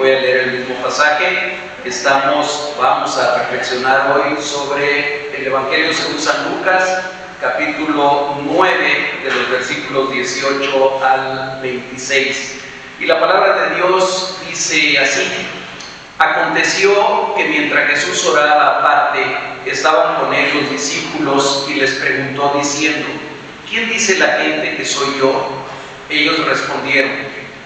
voy a leer el mismo pasaje. Vamos a reflexionar hoy sobre el Evangelio según San Lucas, capítulo 9, de los versículos 18 al 26. Y la palabra de Dios dice así: Aconteció que mientras Jesús oraba aparte, estaban con él los discípulos y les preguntó diciendo: ¿Quién dice la gente que soy yo? Ellos respondieron: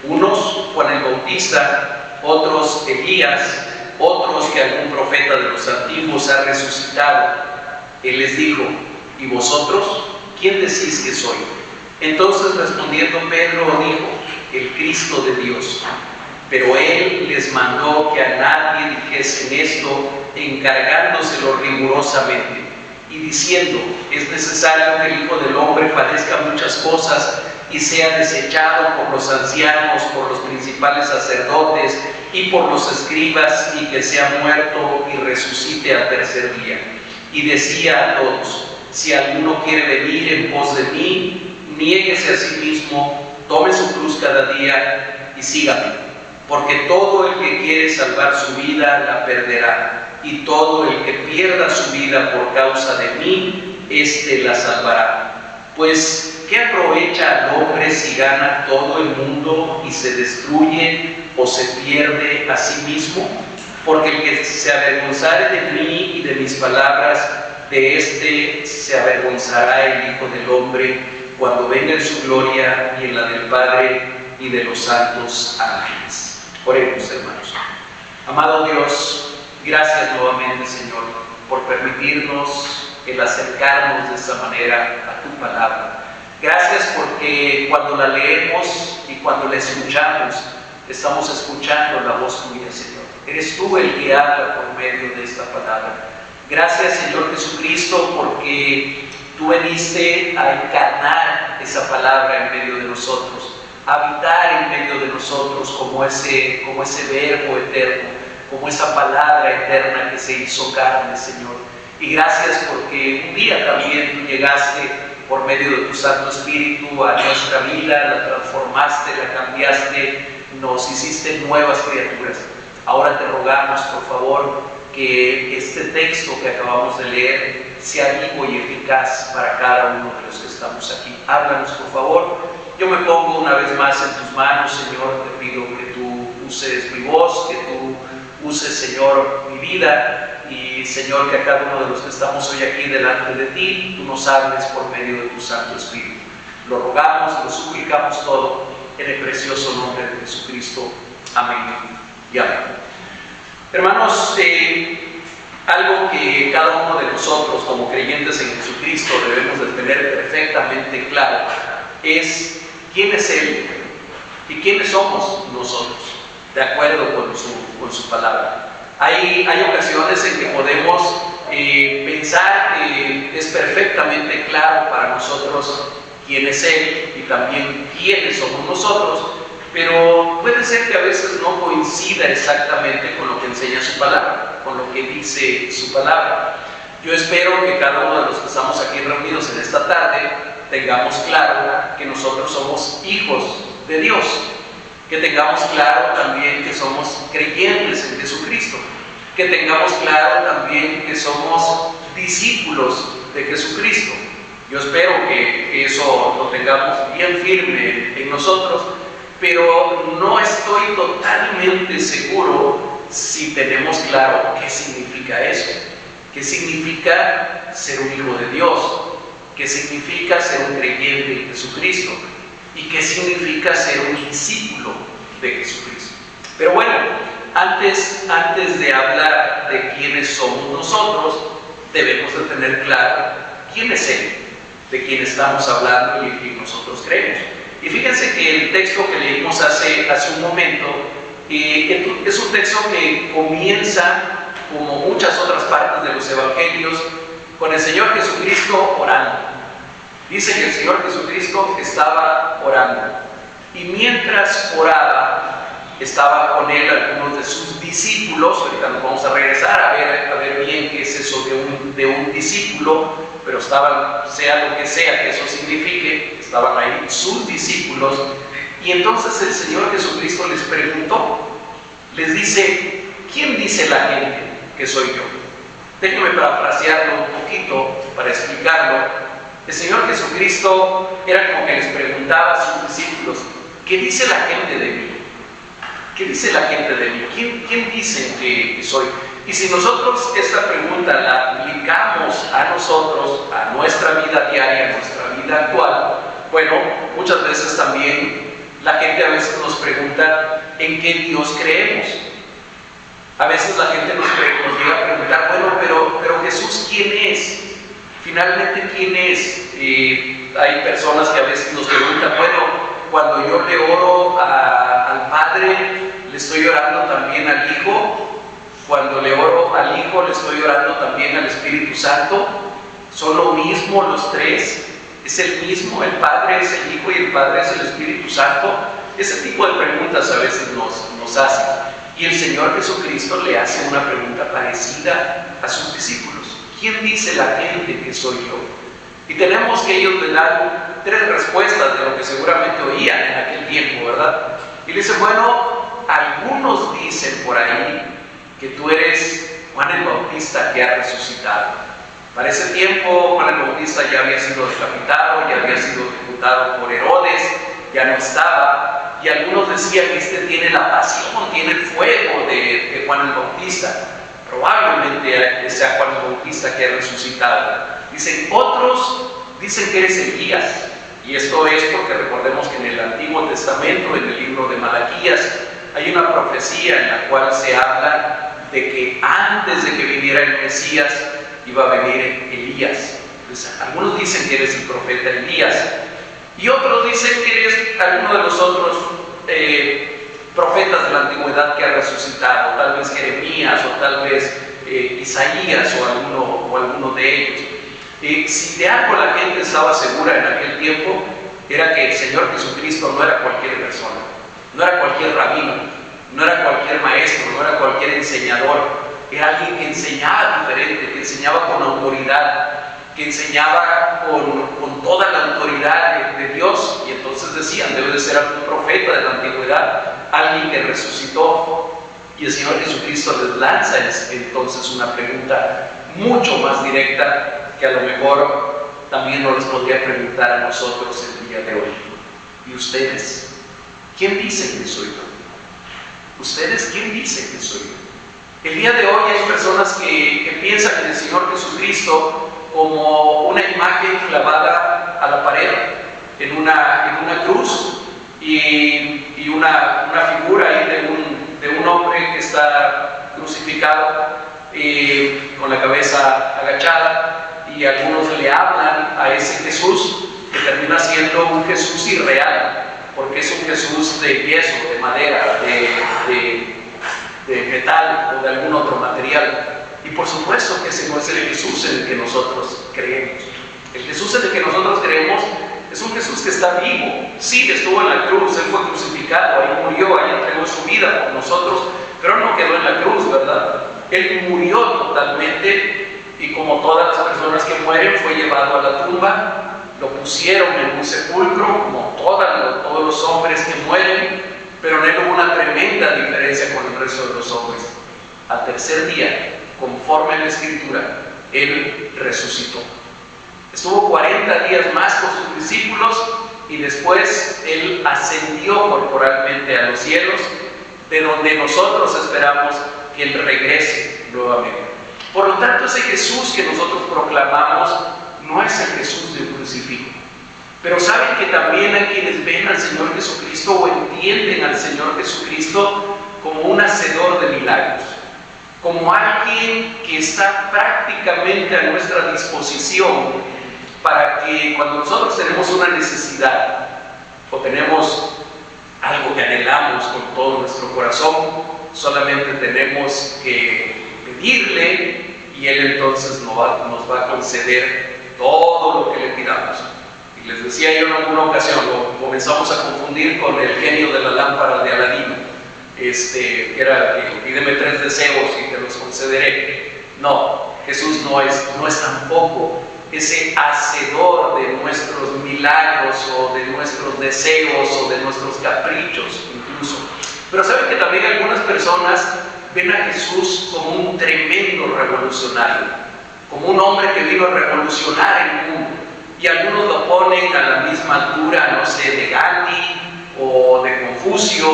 unos Juan el Bautista, otros Elías, otros que algún profeta de los antiguos ha resucitado. Él les dijo: ¿y vosotros? ¿Quién decís que soy? Entonces respondiendo Pedro dijo: el Cristo de Dios. Pero él les mandó que a nadie dijesen esto, encargándoselo rigurosamente, y diciendo: es necesario que el Hijo del Hombre padezca muchas cosas y sea desechado por los ancianos, por los principales sacerdotes y por los escribas, y que sea muerto y resucite al tercer día. Y decía a todos: si alguno quiere venir en pos de mí, niéguese a sí mismo, tome su cruz cada día y sígame. Porque todo el que quiere salvar su vida la perderá, y todo el que pierda su vida por causa de mí, éste la salvará. Pues, ¿qué aprovecha al hombre si gana todo el mundo y se destruye o se pierde a sí mismo? Porque el que se avergonzare de mí y de mis palabras, de éste se avergonzará el Hijo del Hombre cuando venga en su gloria y en la del Padre y de los santos ángeles. Oremos, hermanos. Amado Dios, gracias nuevamente, Señor, por permitirnos el acercarnos de esta manera a tu palabra. Gracias porque cuando la leemos y cuando la escuchamos, estamos escuchando la voz tuya, Señor. Eres tú el que habla por medio de esta palabra. Gracias, Señor Jesucristo, porque tú veniste a encarnar esa palabra en medio de nosotros, habitar en medio de nosotros como ese verbo eterno, como esa palabra eterna que se hizo carne, Señor. Y gracias porque un día también tú llegaste por medio de tu Santo Espíritu a nuestra vida, la transformaste, la cambiaste, nos hiciste nuevas criaturas. Ahora te rogamos, por favor, que este texto que acabamos de leer sea vivo y eficaz para cada uno de los que estamos aquí. Háblanos, por favor. Yo me pongo una vez más en tus manos, Señor. Te pido que tú uses mi voz, que tú uses, Señor, mi vida, y, Señor, que a cada uno de los que estamos hoy aquí delante de ti, tú nos hables por medio de tu Santo Espíritu. Lo rogamos, lo suplicamos todo en el precioso nombre de Jesucristo. Amén y amén. Hermanos, algo que cada uno de nosotros como creyentes en Jesucristo debemos de tener perfectamente claro es quién es Él y quiénes somos nosotros, de acuerdo con su palabra. Hay ocasiones en que podemos pensar que es perfectamente claro para nosotros quién es Él y también quiénes somos nosotros, pero puede ser que a veces no coincida exactamente con lo que enseña su palabra, con lo que dice su palabra. Yo espero que cada uno de los que estamos aquí reunidos en esta tarde tengamos claro que nosotros somos hijos de Dios, que tengamos claro también que somos creyentes en Jesucristo, que tengamos claro también que somos discípulos de Jesucristo. Yo espero que eso lo tengamos bien firme en nosotros, pero no estoy totalmente seguro si tenemos claro qué significa eso, qué significa ser un hijo de Dios, qué significa ser un creyente en Jesucristo y qué significa ser un discípulo de Jesucristo. Pero bueno, antes de hablar de quiénes somos nosotros, debemos de tener claro quién es Él, de quién estamos hablando y en quién nosotros creemos. Y fíjense que el texto que leímos hace un momento es un texto que comienza, como muchas otras partes de los evangelios, con el Señor Jesucristo orando. Dice que el Señor Jesucristo estaba orando, y mientras oraba estaba con él algunos de sus discípulos. Ahorita nos vamos a regresar a ver bien qué es eso de un discípulo, pero estaban, sea lo que sea que eso signifique, estaban ahí sus discípulos. Y entonces el Señor Jesucristo les preguntó les dice, ¿quién dice la gente que soy yo? Déjenme parafrasearlo un poquito para explicarlo. El Señor Jesucristo era como que les preguntaba a sus discípulos, ¿qué dice la gente de mí? ¿Qué dice la gente de mí? ¿Quién dice que soy? Y si nosotros esta pregunta la aplicamos a nosotros, a nuestra vida diaria, a nuestra vida actual, bueno, muchas veces también la gente a veces nos pregunta en qué Dios creemos. A veces la gente nos llega a preguntar, bueno, pero Jesús, ¿quién es? Finalmente, ¿quién es? Hay personas que a veces nos preguntan, bueno, cuando yo le oro al Padre, le estoy orando también al Hijo. Cuando le oro al Hijo, le estoy orando también al Espíritu Santo. ¿Son lo mismo los tres? ¿Es el mismo? ¿El Padre es el Hijo y el Padre es el Espíritu Santo? Ese tipo de preguntas a veces nos hacen. Y el Señor Jesucristo le hace una pregunta parecida a sus discípulos. ¿Quién dice la gente que soy yo? Y tenemos que ellos le dan tres respuestas de lo que seguramente oían en aquel tiempo, ¿verdad? Y le dicen, bueno, algunos dicen por ahí que tú eres Juan el Bautista que ha resucitado. Para ese tiempo Juan el Bautista ya había sido decapitado, ya había sido ejecutado por Herodes, ya no estaba, y algunos decían que este tiene la pasión, tiene el fuego de Juan el Bautista. Probablemente sea Juan el Bautista que ha resucitado. Dicen, otros dicen que eres Elías, y esto es porque recordemos que en el Antiguo Testamento, en el libro de Malaquías, hay una profecía en la cual se habla de que antes de que viniera el Mesías iba a venir Elías. Entonces, algunos dicen que eres el profeta Elías, y otros dicen que eres alguno de los otros profetas de la antigüedad que ha resucitado, tal vez Jeremías o tal vez Isaías o alguno de ellos. Si de algo la gente estaba segura en aquel tiempo, era que el Señor Jesucristo no era cualquier persona, no era cualquier rabino, no era cualquier maestro, no era cualquier enseñador. Era alguien que enseñaba diferente, que enseñaba con autoridad, que enseñaba con toda la autoridad de Dios. Y entonces decían, debe de ser algún profeta de la antigüedad, alguien que resucitó. Y el Señor Jesucristo les lanza entonces una pregunta mucho más directa que a lo mejor también nos les podría preguntar a nosotros el día de hoy. ¿Y ustedes? ¿Quién dicen que soy yo? ¿Ustedes quién dicen que soy yo? El día de hoy hay personas que piensan en el Señor Jesucristo como una imagen clavada a la pared, en una cruz, y una figura ahí de un hombre que está crucificado con la cabeza agachada, y algunos le hablan a ese Jesús que termina siendo un Jesús irreal, porque es un Jesús de yeso, de madera, de metal o de algún otro material. Y por supuesto que ese no es el Jesús en el que nosotros creemos. El Jesús en el que nosotros creemos es un Jesús que está vivo. Sí, estuvo en la cruz, Él fue crucificado, ahí murió, ahí entregó su vida por nosotros, pero no quedó en la cruz, ¿verdad? Él murió totalmente, y como todas las personas que mueren, fue llevado a la tumba, lo pusieron en un sepulcro, como todos los hombres que mueren, pero en él hubo una tremenda diferencia con el resto de los hombres. Al tercer día, conforme a la Escritura, Él resucitó. Estuvo 40 días más con sus discípulos y después Él ascendió corporalmente a los cielos, de donde nosotros esperamos que Él regrese nuevamente. Por lo tanto, ese Jesús que nosotros proclamamos no es el Jesús del crucifijo. Pero saben que también hay quienes ven al Señor Jesucristo o entienden al Señor Jesucristo como un hacedor de milagros, como alguien que está prácticamente a nuestra disposición para que cuando nosotros tenemos una necesidad o tenemos algo que anhelamos con todo nuestro corazón, solamente tenemos que pedirle y Él entonces nos va a conceder todo lo que le pidamos. Y les decía yo en alguna ocasión, lo comenzamos a confundir con el genio de la lámpara de Aladino, que era, pídeme 3 deseos y te los concederé. No, Jesús no es tampoco ese hacedor de nuestros milagros o de nuestros deseos o de nuestros caprichos incluso. Pero saben que también algunas personas ven a Jesús como un tremendo revolucionario, como un hombre que vino a revolucionar el mundo. Y algunos lo ponen a la misma altura, no sé, de Gandhi o de Confucio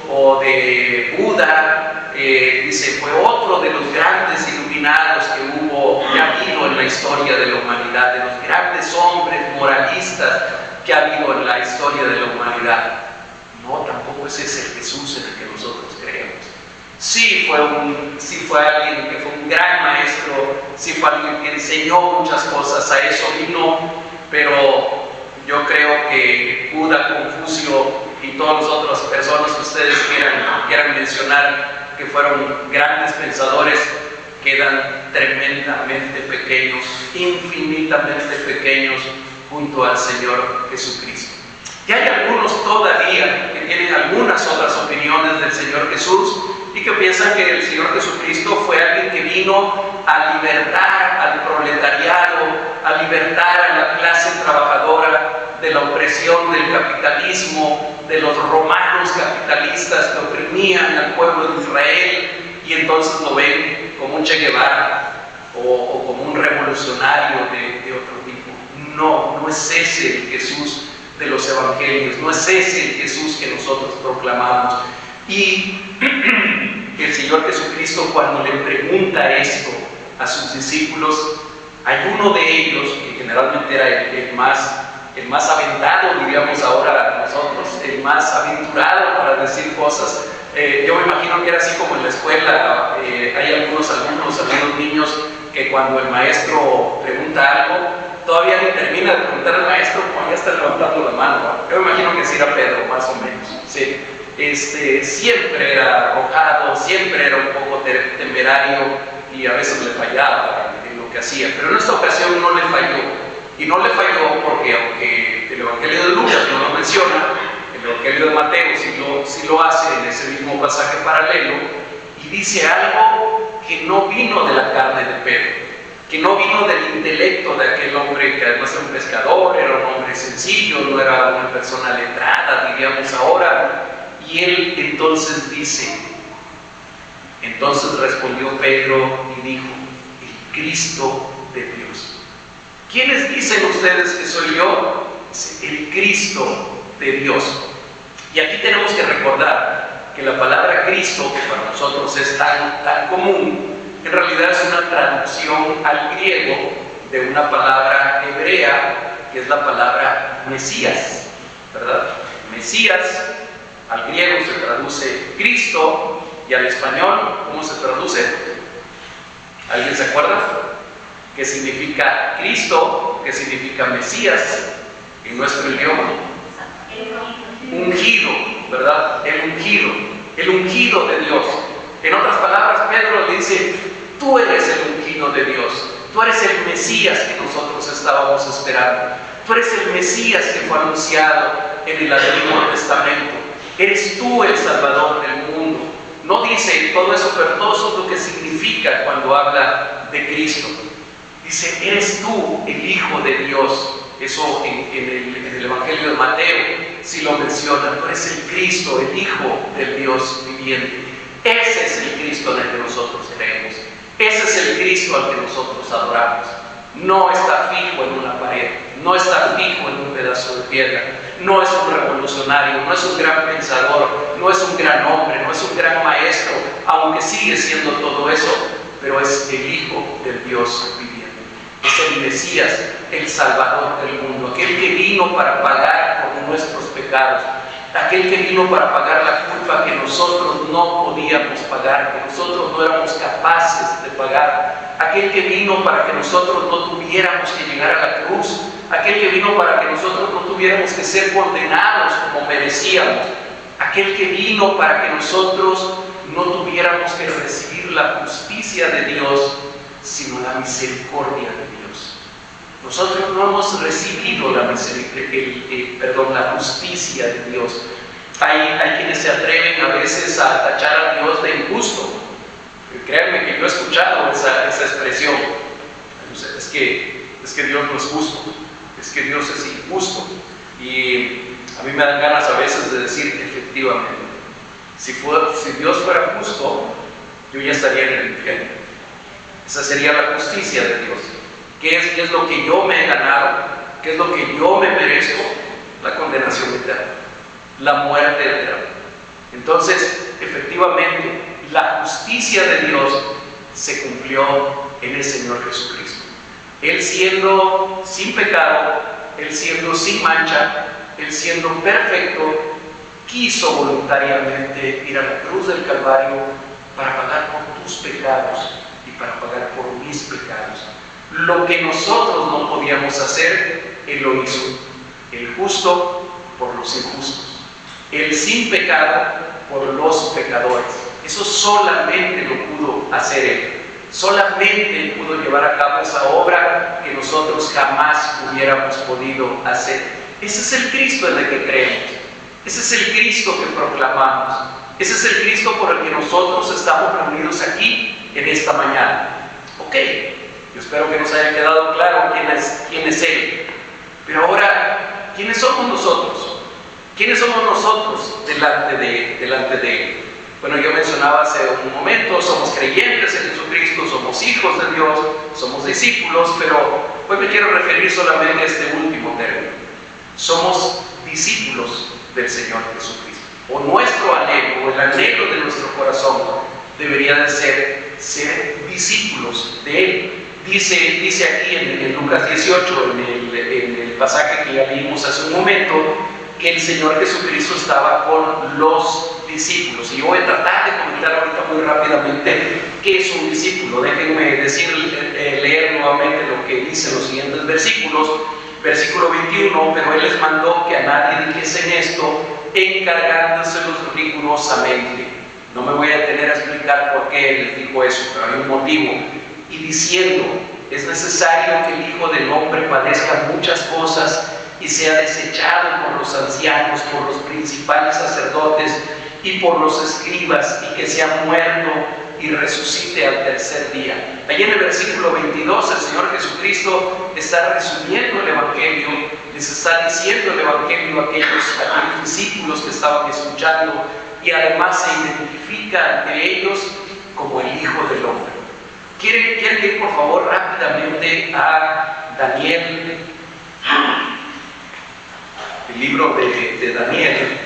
o de Buda. Dice, fue otro de los grandes iluminados que hubo y ha habido en la historia de la humanidad, de los grandes hombres moralistas que ha habido en la historia de la humanidad. No, tampoco es ese el Jesús en el que nosotros creemos. Sí fue alguien que fue un gran maestro, sí fue alguien que enseñó muchas cosas, a eso vino, pero yo creo que Buda, Confucio y todas las otras personas que ustedes quieran mencionar que fueron grandes pensadores, quedan tremendamente pequeños, infinitamente pequeños junto al Señor Jesucristo. Y hay algunos todavía que tienen algunas otras opiniones del Señor Jesús y que piensan que el Señor Jesucristo fue alguien que vino a libertar al proletariado, a libertar a la clase trabajadora de la opresión del capitalismo, de los romanos capitalistas que oprimían al pueblo de Israel, y entonces lo ven como un Che Guevara o como un revolucionario de otro tipo. No, no es ese el Jesús de los evangelios, no es ese el Jesús que nosotros proclamamos. Y el Señor Jesucristo, cuando le pregunta esto a sus discípulos, hay uno de ellos, que generalmente era el más aventado, diríamos ahora nosotros, el más aventurado para decir cosas. Yo me imagino que era así como en la escuela, hay algunos niños que cuando el maestro pregunta algo, todavía ni termina de preguntar al maestro cuando ya está levantando la mano. Yo me imagino que sí era Pedro, más o menos. Sí. Siempre era arrojado, siempre era un poco temerario y a veces le fallaba en lo que hacía, pero en esta ocasión no le falló. Y no le falló porque, aunque el Evangelio de Lucas no lo menciona, el Evangelio de Mateo sí lo hace en ese mismo pasaje paralelo, y dice algo que no vino de la carne de Pedro, que no vino del intelecto de aquel hombre que además era un pescador, era un hombre sencillo, no era una persona letrada, diríamos ahora. Y él entonces dice, entonces respondió Pedro y dijo, el Cristo de Dios. ¿Quiénes dicen ustedes que soy yo? Dice, el Cristo de Dios. Y aquí tenemos que recordar que la palabra Cristo, que para nosotros es tan común, en realidad es una traducción al griego de una palabra hebrea, que es la palabra Mesías, ¿verdad? Mesías, al griego se traduce Cristo, y al español, ¿cómo se traduce? ¿Alguien se acuerda? ¿Qué significa Cristo? ¿Qué significa Mesías en nuestro idioma? Ungido, ¿verdad? El ungido de Dios. En otras palabras, Pedro le dice, tú eres el ungido de Dios, tú eres el Mesías que nosotros estábamos esperando, tú eres el Mesías que fue anunciado en el Antiguo Testamento, eres tú el Salvador del mundo. No dice todo eso, pero todo eso es lo que significa cuando habla de Cristo. Dice, eres tú el Hijo de Dios. Eso en el Evangelio de Mateo sí lo menciona. Tú eres el Cristo, el Hijo del Dios viviente. Ese es el Cristo en el que nosotros creemos. Ese es el Cristo al que nosotros adoramos. No está fijo en una pared, no está fijo en un pedazo de piedra, no es un revolucionario, no es un gran pensador, no es un gran hombre, no es un gran maestro, aunque sigue siendo todo eso, pero es el Hijo del Dios viviente. Es el Mesías, el Salvador del mundo, aquel que vino para pagar por nuestros pecados, aquel que vino para pagar la culpa que nosotros no podíamos pagar, que nosotros no éramos capaces de pagar, aquel que vino para que nosotros no tuviéramos que llegar a la cruz, aquel que vino para que nosotros no tuviéramos que ser condenados como merecíamos, aquel que vino para que nosotros no tuviéramos que recibir la justicia de Dios, sino la misericordia de Dios. Nosotros no hemos recibido la justicia de Dios. Hay quienes se atreven a veces a tachar a Dios de injusto. Créanme que yo he escuchado esa expresión. Es que Dios no es justo, es que Dios es injusto. Y a mí me dan ganas a veces de decir, efectivamente, Si Dios fuera justo, yo ya estaría en el infierno. Esa sería la justicia de Dios. ¿Qué es lo que yo me he ganado? ¿Qué es lo que yo me merezco? La condenación eterna, la muerte eterna. Entonces, efectivamente, la justicia de Dios se cumplió en el Señor Jesucristo. Él siendo sin pecado, Él siendo sin mancha, Él siendo perfecto, quiso voluntariamente ir a la cruz del Calvario para pagar por tus pecados y para pagar por mis pecados. Lo que nosotros no podíamos hacer, Él lo hizo. El justo por los injustos, el sin pecado por los pecadores. Eso solamente lo pudo hacer Él. Solamente pudo llevar a cabo esa obra que nosotros jamás hubiéramos podido hacer. Ese es el Cristo en el que creemos. Ese es el Cristo que proclamamos. Ese es el Cristo por el que nosotros estamos reunidos aquí en esta mañana. Ok, yo espero que nos haya quedado claro quién es Él. Pero ahora, ¿quiénes somos nosotros? ¿Quiénes somos nosotros delante de Él? Bueno, yo mencionaba hace un momento, somos creyentes en Jesucristo, somos hijos de Dios, somos discípulos, pero hoy me quiero referir solamente a este último término. Somos discípulos del Señor Jesucristo. O nuestro anhelo, o el anhelo de nuestro corazón, debería de ser discípulos de Él. Dice aquí en Lucas 18, en el pasaje que ya leímos hace un momento, que el Señor Jesucristo estaba con los discípulos. Y yo voy a tratar de comentar ahorita muy rápidamente qué es un discípulo. Déjenme leer nuevamente lo que dicen los siguientes versículos. Versículo 21, pero Él les mandó que a nadie dijesen esto, encargándoselos rigurosamente. No me voy a detener a explicar por qué Él les dijo eso, pero hay un motivo. Y diciendo, es necesario que el Hijo del Hombre padezca muchas cosas y sea desechado por los ancianos, por los principales sacerdotes y por los escribas, y que sea muerto y resucite al tercer día. Allí en el versículo 22 el Señor Jesucristo está resumiendo el Evangelio, les está diciendo el Evangelio a aquellos discípulos que estaban escuchando, y además se identifica ante ellos como el Hijo del Hombre. ¿Quieren ir por favor rápidamente a Daniel? El libro de Daniel,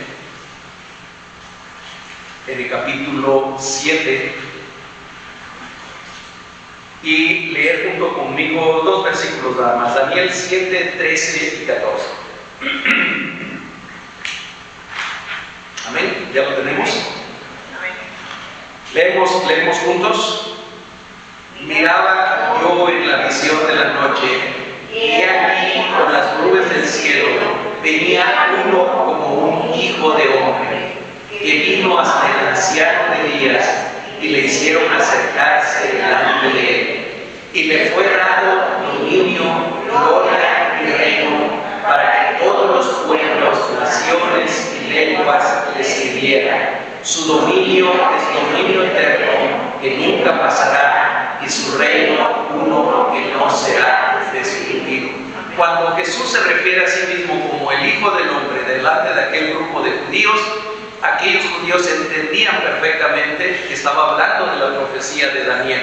en el capítulo 7, y leer junto conmigo dos versículos nada más. Daniel 7, 13 y 14. Amén. ¿Ya lo tenemos? Leemos juntos. Miraba yo en la visión de la noche, y he aquí con las nubes del cielo venía uno como un hijo de hombre, que vino hasta el anciano de días, y le hicieron acercarse delante de él, y le fue dado dominio, gloria y reino, para que todos los pueblos, naciones y lenguas le sirvieran. Su dominio es dominio eterno, que nunca pasará, y su reino uno que no será destruido. Cuando Jesús se refiere a sí mismo como el Hijo del Hombre delante de aquel grupo de judíos, aquellos judíos entendían perfectamente que estaba hablando de la profecía de Daniel,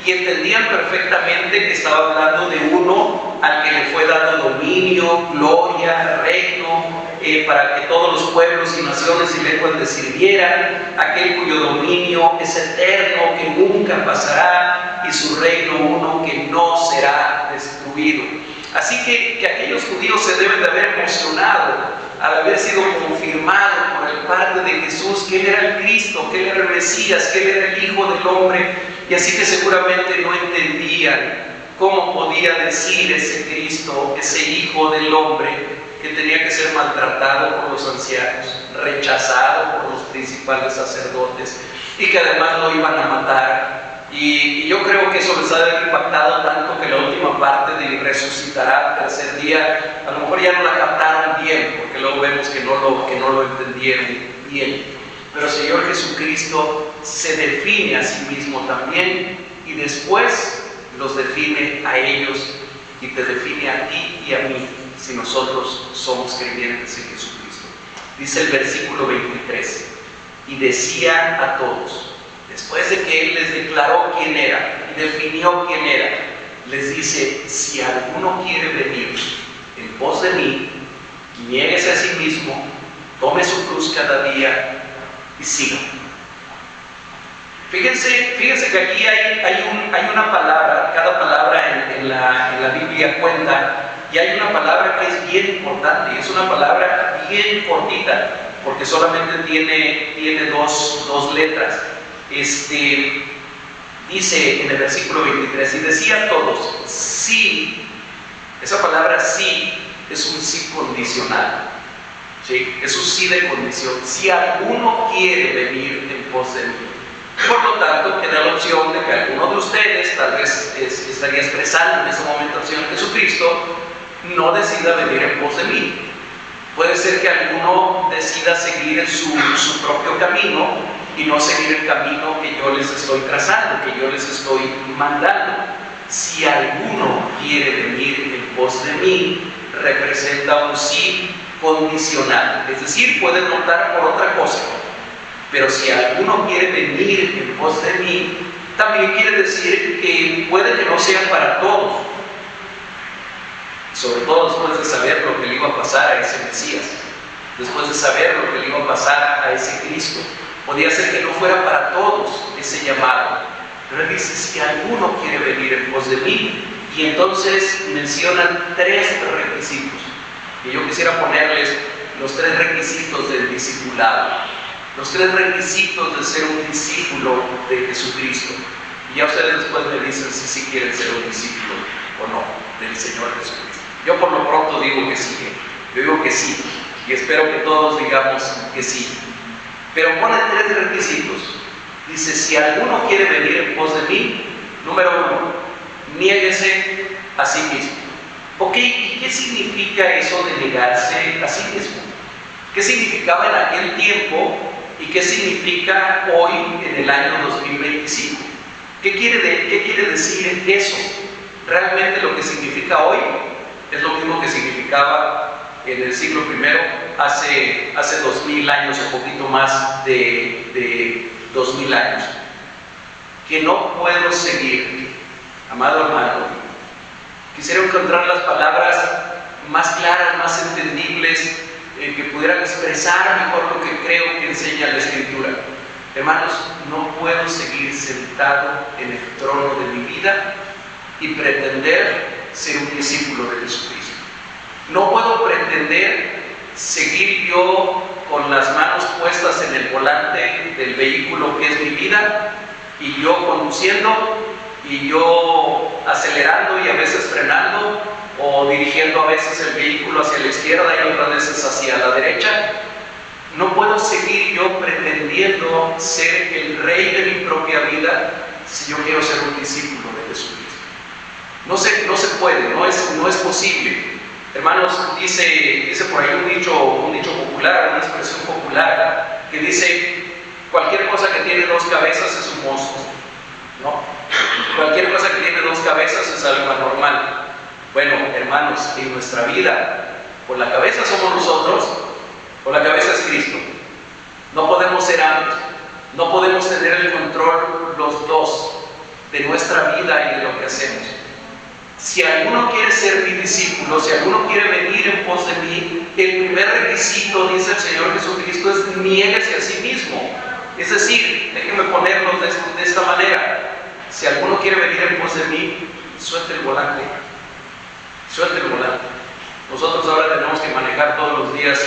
y entendían perfectamente que estaba hablando de uno al que le fue dado dominio, gloria, reino, para que todos los pueblos y naciones y lenguas le sirvieran, aquel cuyo dominio es eterno, que nunca pasará, y su reino uno que no será destruido. Así que aquellos judíos se deben de haber emocionado al haber sido confirmado por el parte de Jesús que Él era el Cristo, que Él era el Mesías, que Él era el Hijo del Hombre, y así que seguramente no entendían cómo podía decir ese Cristo, ese Hijo del Hombre, que tenía que ser maltratado por los ancianos, rechazado por los principales sacerdotes, y que además lo iban a matar. Y yo creo que eso les ha de haber impactado tanto que la última parte de resucitará al tercer día, a lo mejor ya no la captaron bien, porque luego vemos que no lo entendieron bien. Pero el Señor Jesucristo se define a sí mismo también, y después los define a ellos y te define a ti y a mí, si nosotros somos creyentes en Jesucristo. Dice el versículo 23: y decía a todos, después de que Él les declaró quién era y definió quién era, les dice, si alguno quiere venir en pos de mí, niéguese a sí mismo, tome su cruz cada día y siga. Fíjense que aquí hay una palabra, cada palabra en la Biblia cuenta, y hay una palabra que es bien importante, y es una palabra bien cortita, porque solamente tiene dos letras. Dice en el versículo 23, y decía a todos, sí, esa palabra sí es un sí condicional, ¿sí? Es un sí de condición, si alguno quiere venir en pos de mí. Por lo tanto, queda la opción de que alguno de ustedes, tal vez estaría expresando en ese momento al Señor Jesucristo, no decida venir en pos de mí. Puede ser que alguno decida seguir en su propio camino y no seguir el camino que yo les estoy trazando, que yo les estoy mandando. Si alguno quiere venir en pos de mí, representa un sí condicional, es decir, puede optar por otra cosa. Pero si alguno quiere venir en pos de mí, también quiere decir que puede que no sea para todos, sobre todo después de saber lo que le iba a pasar a ese Mesías, después de saber lo que le iba a pasar a ese Cristo. Podía ser que no fuera para todos ese llamado, pero Él dice, si alguno quiere venir en pos de mí, y entonces mencionan 3 requisitos, y yo quisiera ponerles los 3 requisitos del discipulado. Los 3 requisitos de ser un discípulo de Jesucristo. Y ya ustedes después me dicen si sí quieren ser un discípulo o no del Señor Jesucristo. Yo por lo pronto digo que sí. Yo digo que sí. Y espero que todos digamos que sí. Pero pone 3 requisitos. Dice, si alguno quiere venir en pos de mí, número 1, niéguese a sí mismo. Ok, ¿y qué significa eso de negarse a sí mismo? ¿Qué significaba en aquel tiempo? ¿Y qué significa hoy en el año 2025? ¿Qué quiere decir eso? Realmente lo que significa hoy es lo mismo que significaba en el siglo I, hace 2000 años, un poquito más de 2000 años. Que no puedo seguir, amado hermano. Quisiera encontrar las palabras más claras, más entendibles, que pudieran expresar mejor lo que creo que enseña la Escritura. Hermanos, no puedo seguir sentado en el trono de mi vida y pretender ser un discípulo de Jesucristo. No puedo pretender seguir yo con las manos puestas en el volante del vehículo que es mi vida, y yo conduciendo, y yo acelerando y a veces frenando, o dirigiendo a veces el vehículo hacia la izquierda y otras veces hacia la derecha. No puedo seguir yo pretendiendo ser el rey de mi propia vida si yo quiero ser un discípulo de Jesucristo. No se puede, no es posible. Hermanos, dice por ahí un dicho popular, una expresión popular, que dice, cualquier cosa que tiene 2 cabezas es un monstruo, ¿no? Cualquier cosa que tiene 2 cabezas es algo anormal. Bueno, hermanos, en nuestra vida, por la cabeza somos nosotros, por la cabeza es Cristo. No podemos ser ambos, no podemos tener el control los dos de nuestra vida y de lo que hacemos. Si alguno quiere ser mi discípulo, si alguno quiere venir en pos de mí, el primer requisito, dice el Señor Jesucristo, es niéguese a sí mismo. Es decir, déjenme ponerlo de esta manera. Si alguno quiere venir en pos de mí, suelte el volante. Suelte el volante. Nosotros ahora tenemos que manejar todos los días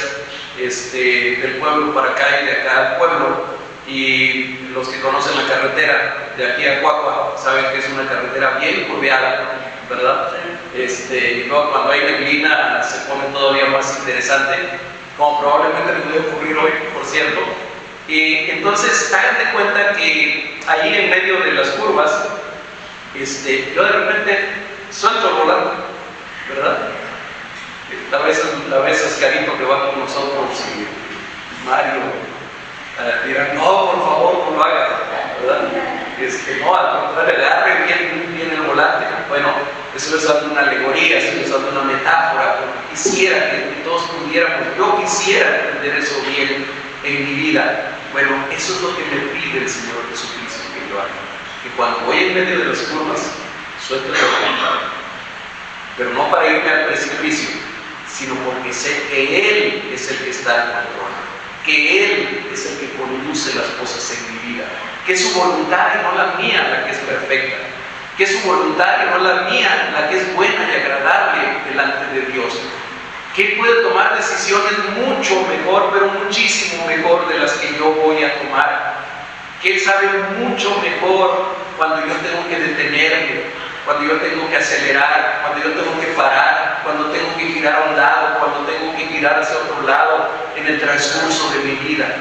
del pueblo para acá y de acá al pueblo, y los que conocen la carretera de aquí a Cuacua saben que es una carretera bien curveada, ¿verdad? Y luego cuando hay neblina se pone todavía más interesante, como probablemente les puede ocurrir hoy, por cierto. Y entonces hagan de cuenta que ahí en medio de las curvas, yo de repente suelto el volante, ¿verdad? La vez Oscarito que va con nosotros y Mario dirán, no, por favor, no lo hagas, ¿verdad? No, al contrario, agarre bien el volante. Bueno, eso es una alegoría, eso es una metáfora, porque quisiera que todos pudiéramos, yo quisiera entender eso bien en mi vida. Bueno, eso es lo que me pide el Señor Jesucristo que yo haga. Que cuando voy en medio de las curvas, suelte la voluntad. Pero no para irme al precipicio, sino porque sé que Él es el que está en control, que Él es el que conduce las cosas en mi vida, que es su voluntad y no la mía la que es perfecta, que es su voluntad y no la mía la que es buena y agradable delante de Dios, que Él puede tomar decisiones mucho mejor, pero muchísimo mejor de las que yo voy a tomar, que Él sabe mucho mejor cuando yo tengo que detenerme, cuando yo tengo que acelerar, cuando yo tengo que parar, cuando tengo que girar a un lado, cuando tengo que girar hacia otro lado en el transcurso de mi vida.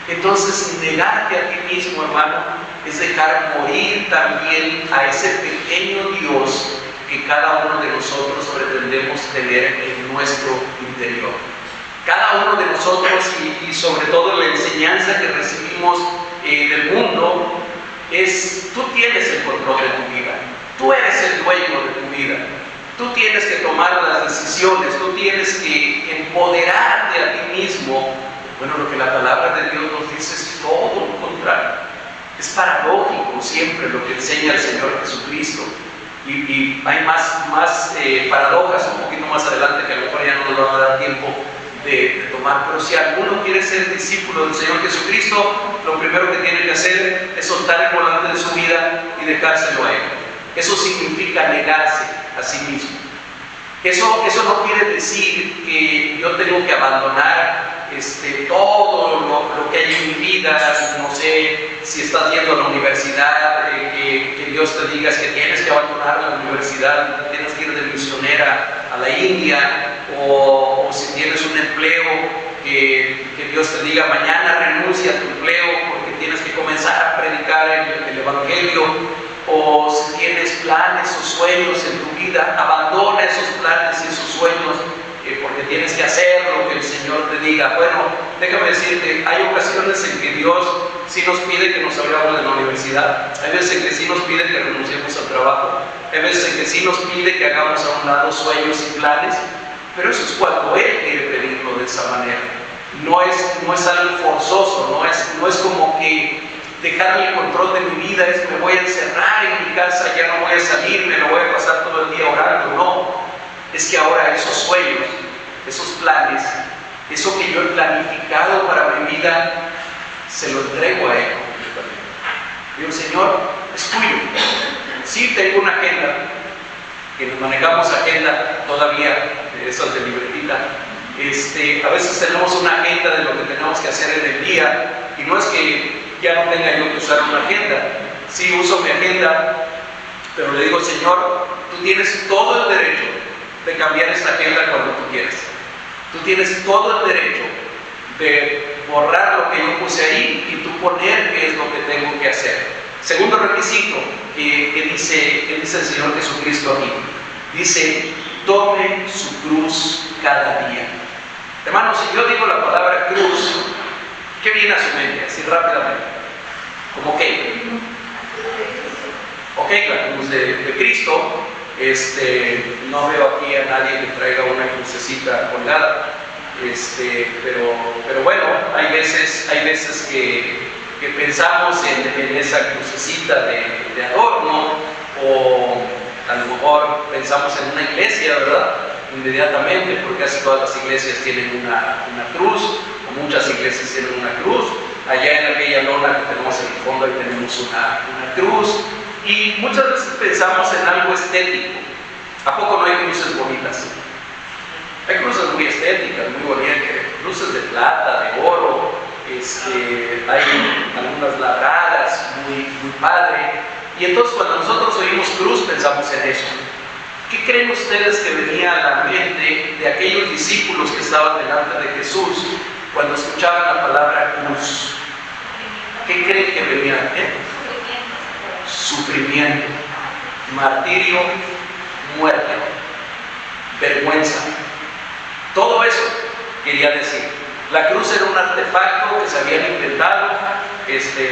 Entonces, negarte a ti mismo, hermano, es dejar morir también a ese pequeño Dios que cada uno de nosotros pretendemos tener en nuestro interior. Cada uno de nosotros, y sobre todo la enseñanza que recibimos del mundo, es: tú tienes el control de tu vida. Tú eres el dueño de tu vida. Tú tienes que tomar las decisiones. Tú tienes que empoderarte a ti mismo. Bueno, lo que la palabra de Dios nos dice es todo lo contrario. Es paradójico siempre lo que enseña el Señor Jesucristo. Y hay más paradojas un poquito más adelante que a lo mejor ya no nos va a dar tiempo de tomar. Pero si alguno quiere ser discípulo del Señor Jesucristo, lo primero que tiene que hacer es soltar el volante de su vida y dejárselo a Él. Eso significa negarse a sí mismo. Eso no quiere decir que yo tengo que abandonar todo lo que hay en mi vida. No sé si estás yendo a la universidad, que Dios te diga que tienes que abandonar la universidad, tienes que ir de misionera a la India, o si tienes un empleo, que Dios te diga mañana renuncia a tu empleo porque tienes que comenzar a predicar el Evangelio. O si tienes planes o sueños en tu vida, abandona esos planes y esos sueños porque tienes que hacer lo que el Señor te diga. Bueno, déjame decirte, hay ocasiones en que Dios sí nos pide que nos salgamos de la universidad, hay veces en que sí nos pide que renunciemos al trabajo, hay veces en que sí nos pide que hagamos a un lado sueños y planes, pero eso es cuando Él quiere pedirlo de esa manera. No es algo forzoso, no es como que dejarle el control de mi vida es: me voy a encerrar en mi casa, ya no voy a salir, me lo voy a pasar todo el día orando. No, es que ahora esos sueños, esos planes, eso que yo he planificado para mi vida, se lo entrego a Él completamente. Digo: Señor, es tuyo. Sí, tengo una agenda, que nos manejamos agenda todavía, esas de libretita. A veces tenemos una agenda de lo que tenemos que hacer en el día, y no es que ya no tenga yo que usar una agenda. Sí, uso mi agenda, pero le digo: Señor, tú tienes todo el derecho de cambiar esta agenda cuando tú quieras. Tú tienes todo el derecho de borrar lo que yo puse ahí y tú poner qué es lo que tengo que hacer. Segundo requisito que dice el Señor Jesucristo aquí. Dice: tome su cruz cada día. Hermanos, si yo digo la palabra cruz, ¿qué viene a su mente? Así rápidamente. ¿Cómo qué? Ok, la cruz de Cristo. No veo aquí a nadie que traiga una crucecita colgada. Pero bueno, hay veces que pensamos en esa crucecita de adorno, o a lo mejor pensamos en una iglesia, ¿verdad? Inmediatamente, porque casi todas las iglesias tienen una cruz, o muchas iglesias tienen una cruz. Allá en aquella lona que tenemos en el fondo, ahí tenemos una cruz. Y muchas veces pensamos en algo estético. ¿A poco no hay cruces bonitas? Hay cruces muy estéticas, muy bonitas, cruces de plata, de oro, hay algunas labradas, muy padre. Y entonces cuando nosotros oímos cruz pensamos en eso. ¿Qué creen ustedes que venía a la mente de aquellos discípulos que estaban delante de Jesús cuando escuchaban la palabra cruz? ¿Qué creen que venía a la mente? Sufrimiento, martirio, muerte, vergüenza. Todo eso quería decir. La cruz era un artefacto que se habían inventado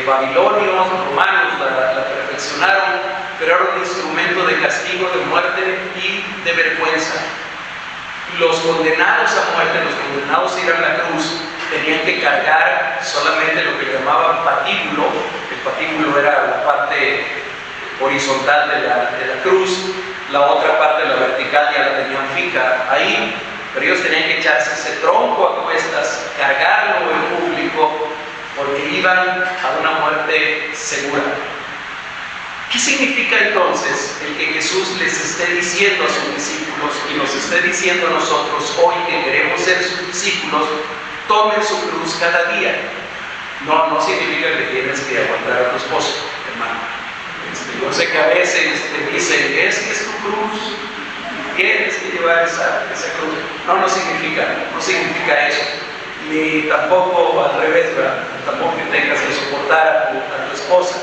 babilonios, romanos, la perfeccionaron, pero era un instrumento de castigo, de muerte y de vergüenza. Los condenados a muerte, los condenados a ir a la cruz, tenían que cargar solamente lo que le llamaban patíbulo. El patíbulo era la parte horizontal de la cruz, la otra parte, la vertical, ya la tenían fija ahí, pero ellos tenían que echarse ese tronco a cuestas, cargarlo en público, porque iban a una muerte segura. ¿Qué significa entonces el que Jesús les esté diciendo a sus discípulos y nos esté diciendo a nosotros hoy que queremos ser sus discípulos, tomen su cruz cada día? No significa que tienes que aguantar a tu esposo, hermano. Yo sé que a veces te dicen, ¿qué es tu cruz? Tienes que llevar esa cruz. No significa eso. Ni tampoco al revés, ¿verdad? Tampoco que tengas que soportar a tu esposa.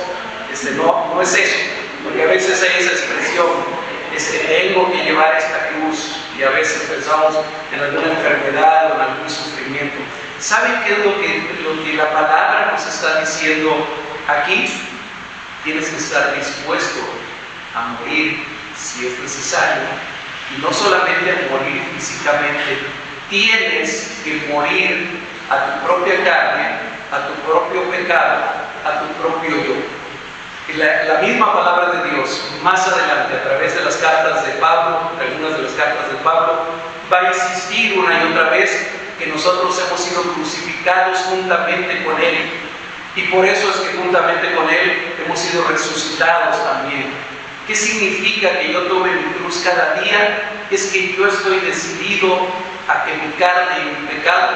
No es eso, porque a veces hay esa expresión, tengo que llevar esta cruz, y a veces pensamos en alguna enfermedad o en algún sufrimiento. ¿Saben qué es lo que la palabra nos está diciendo aquí? Tienes que estar dispuesto a morir si es necesario, y no solamente a morir físicamente, tienes que morir a tu propia carne, a tu propio pecado, a tu propio yo. La misma palabra de Dios, más adelante, a través de las cartas de Pablo, algunas de las cartas de Pablo, va a insistir una y otra vez que nosotros hemos sido crucificados juntamente con Él. Y por eso es que juntamente con Él hemos sido resucitados también. ¿Qué significa que yo tome mi cruz cada día? Es que yo estoy decidido a que mi carne y mi pecado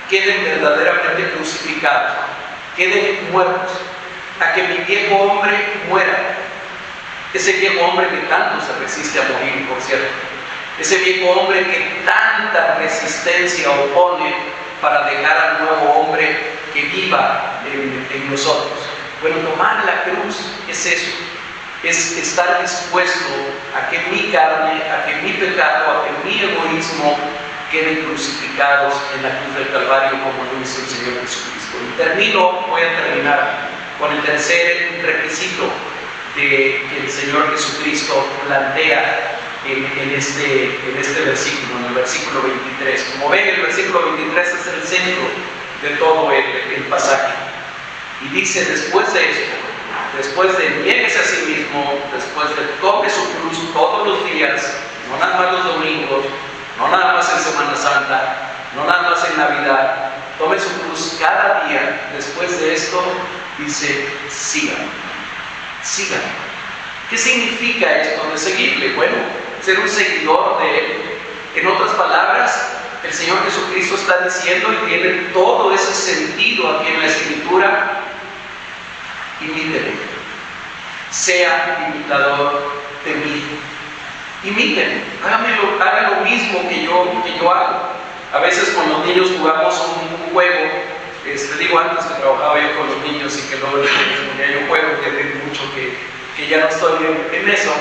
queden verdaderamente crucificados, queden muertos, a que mi viejo hombre muera. Ese viejo hombre que tanto se resiste a morir, por cierto. Ese viejo hombre que tanta resistencia opone para dejar al nuevo hombre que viva en nosotros. Bueno, tomar la cruz es eso. Es estar dispuesto a que mi carne, a que mi pecado, a que mi egoísmo queden crucificados en la cruz del Calvario, como lo hizo el Señor Jesucristo. Y voy a terminar con el tercer requisito que el Señor Jesucristo plantea en este versículo, en el versículo 23. Como ven, el versículo 23 es el centro de todo el pasaje. Y dice, después de esto, después de niéguese a sí mismo, después de tome su cruz todos los días, no nada más los domingos, no nada más en Semana Santa, no nada más en Navidad, tome su cruz cada día. Después de esto, dice, síganme. ¿Qué significa esto de seguirle? Bueno, ser un seguidor de Él. En otras palabras, el Señor Jesucristo está diciendo, y tiene todo ese sentido aquí en la Escritura, imíteme, sea imitador de mí. Imíteme, haga lo mismo que yo hago. A veces con los niños jugamos un juego. Digo, antes que trabajaba yo con los niños y que luego les ponía yo juego, que tiene mucho que ya no estoy en eso.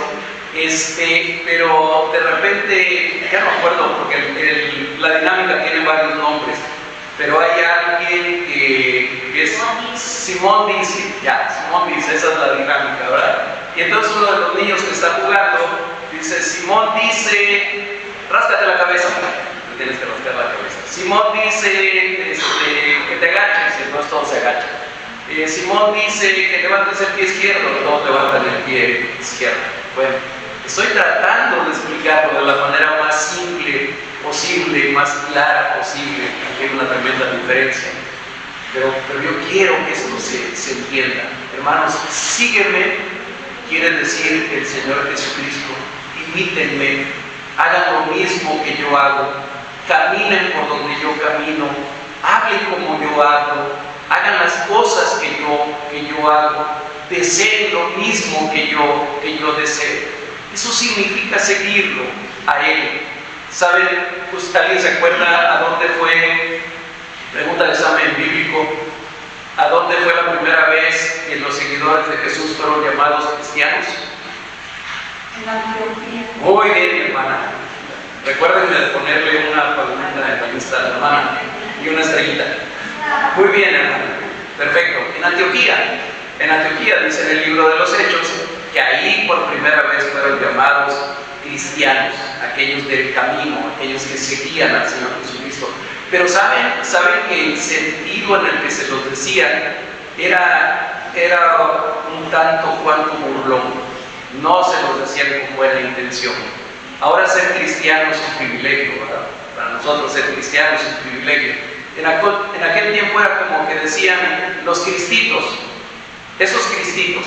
Pero de repente, ya no me acuerdo porque la dinámica tiene varios nombres, pero hay alguien que es Simón dice, esa es la dinámica, ¿verdad? Y entonces uno de los niños que está jugando dice, Simón dice, ráscate la cabeza. Tienes que rascar la cabeza. Simón dice que te agaches, y no todos se agachan. Simón dice que levantes el pie izquierdo, y todos levantan el pie izquierdo. Bueno, estoy tratando de explicarlo de la manera más simple posible, más clara posible. Aquí hay una tremenda diferencia. Pero yo quiero que esto se entienda. Hermanos, sígueme, quiere decir el Señor Jesucristo. Imítenme, hagan lo mismo que yo hago. Caminen por donde yo camino, hablen como yo hago, hagan las cosas que yo hago, deseen lo mismo que yo deseo. Eso significa seguirlo a Él. ¿Saben? Pues, ¿alguien se acuerda a dónde fue? Pregunta de examen bíblico. ¿A dónde fue la primera vez que los seguidores de Jesús fueron llamados cristianos? En Antioquía. Muy bien, hermana. Recuérdenme de ponerle una palomita en la lista de la hermana y una estrellita. Muy bien, hermana. Perfecto. En Antioquía dice en el libro de los Hechos que ahí por primera vez fueron llamados cristianos, aquellos del camino, aquellos que seguían al Señor Jesucristo. Pero saben que el sentido en el que se los decía era un tanto cuanto burlón. No se los decían con buena intención. Ahora ser cristiano es un privilegio, ¿verdad? Para nosotros ser cristiano es un privilegio. En aquel tiempo era como que decían los cristitos, esos cristitos.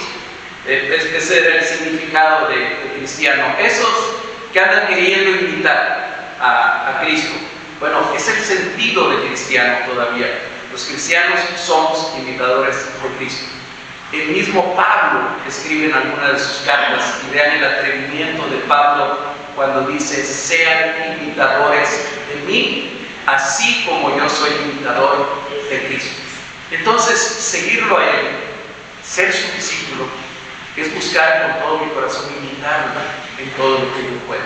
Ese era el significado de cristiano. Esos que andan queriendo imitar a Cristo. Bueno, es el sentido de cristiano todavía. Los cristianos somos imitadores de Cristo. El mismo Pablo escribe en alguna de sus cartas, y vean el atrevimiento de Pablo cuando dice: sean imitadores de mí, así como yo soy imitador de Cristo. Entonces, seguirlo a Él, ser su discípulo, es buscar con todo mi corazón imitarlo en todo lo que yo pueda.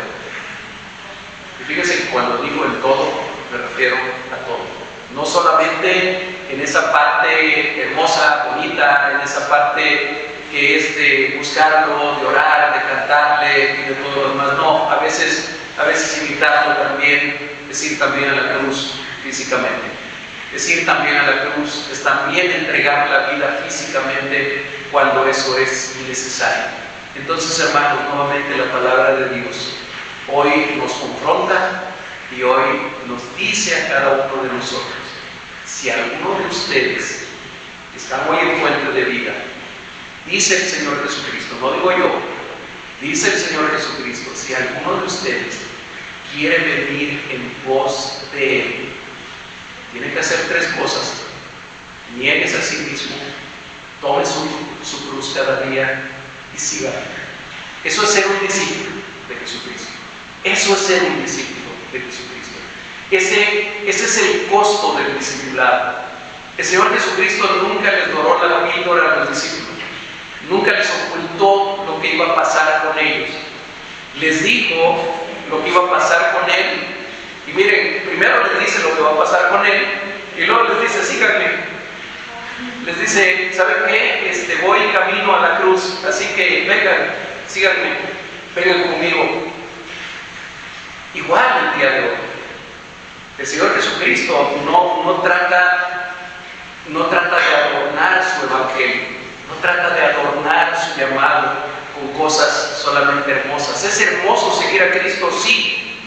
Y fíjense que cuando digo en todo, me refiero a todo. No solamente en esa parte hermosa, bonita, en esa parte que es de buscarlo, de orar, de cantarle y de todo lo demás. No, a veces imitarlo también es ir también a la cruz físicamente. Es ir también a la cruz, es también entregar la vida físicamente cuando eso es necesario. Entonces, hermanos, nuevamente la palabra de Dios hoy nos confronta y hoy nos dice a cada uno de nosotros: si alguno de ustedes está muy en fuente de vida, dice el Señor Jesucristo, no digo yo, dice el Señor Jesucristo, si alguno de ustedes quiere venir en pos de Él, tiene que hacer 3 cosas: niéguese a sí mismo, tome su cruz cada día y sígame. Eso es ser un discípulo de Jesucristo. Eso es ser un discípulo de Jesucristo. Ese es el costo del discipulado. El Señor Jesucristo nunca les doró la píldora a los discípulos. Nunca les ocultó lo que iba a pasar con ellos. Les dijo lo que iba a pasar con Él. Y miren, primero les dice lo que va a pasar con Él, y luego les dice: síganme. Les dice: ¿saben qué? Voy camino a la cruz, así que vengan, síganme, vengan conmigo. Igual el día de hoy, el Señor Jesucristo no trata de adornar su evangelio, no trata de adornar su llamado con cosas solamente hermosas. ¿Es hermoso seguir a Cristo? Sí.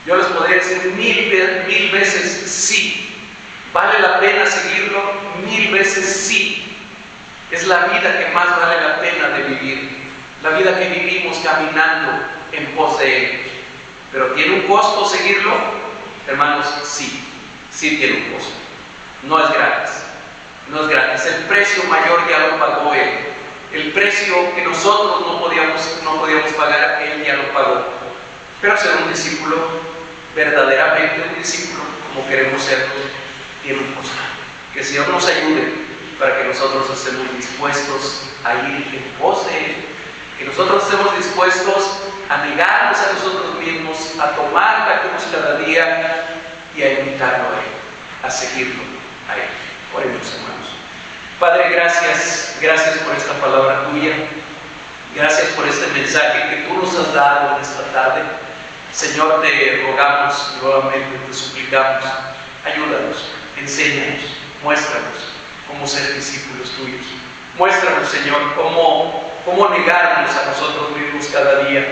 Yo les podría decir mil veces sí. ¿Vale la pena seguirlo? 1000 veces sí. Es la vida que más vale la pena de vivir, la vida que vivimos caminando en pos de Él. ¿Pero tiene un costo seguirlo? Hermanos, sí tiene un costo. No es gratis. No es gratis. El precio mayor ya lo pagó Él. El precio que nosotros no podíamos pagar, Él ya lo pagó. Pero ser un discípulo, verdaderamente un discípulo, como queremos serlo, tiene un costo. Que el Señor nos ayude para que nosotros estemos dispuestos a ir en pos de Él. Que nosotros estemos dispuestos a negarnos a nosotros mismos, a tomar la cruz cada día y a imitarlo a Él, a seguirlo a Él. Oremos, hermanos. Padre, gracias por esta palabra tuya. Gracias por este mensaje que tú nos has dado en esta tarde. Señor, te rogamos nuevamente, te suplicamos, ayúdanos, enséñanos, muéstranos cómo ser discípulos tuyos. Muéstranos, Señor, cómo negarnos a nosotros mismos cada día.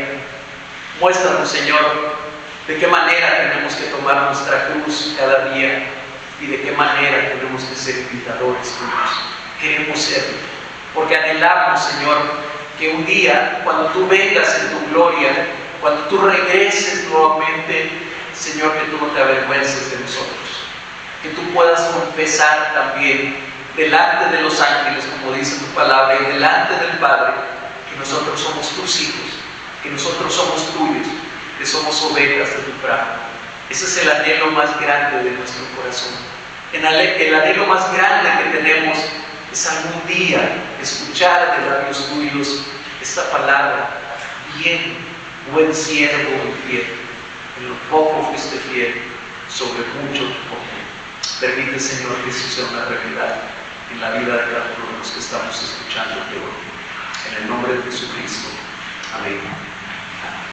Muéstranos, Señor, de qué manera tenemos que tomar nuestra cruz cada día y de qué manera tenemos que ser imitadores tuyos. Queremos serlo, porque anhelamos, Señor, que un día, cuando tú vengas en tu gloria, cuando tú regreses nuevamente, Señor, que tú no te avergüences de nosotros, que tú puedas confesar también delante de los ángeles, como dice tu palabra, y delante del Padre, que nosotros somos tus hijos, que nosotros somos tuyos, que somos ovejas de tu prado. Ese es el anhelo más grande de nuestro corazón. El anhelo más grande que tenemos es algún día escuchar de labios tuyos esta palabra: bien, buen siervo y fiel, en lo poco fuiste fiel, sobre mucho te pondré. Permite, Señor, que eso sea una realidad en la vida de cada uno de los que estamos escuchando hoy. En el nombre de Jesucristo. Amén.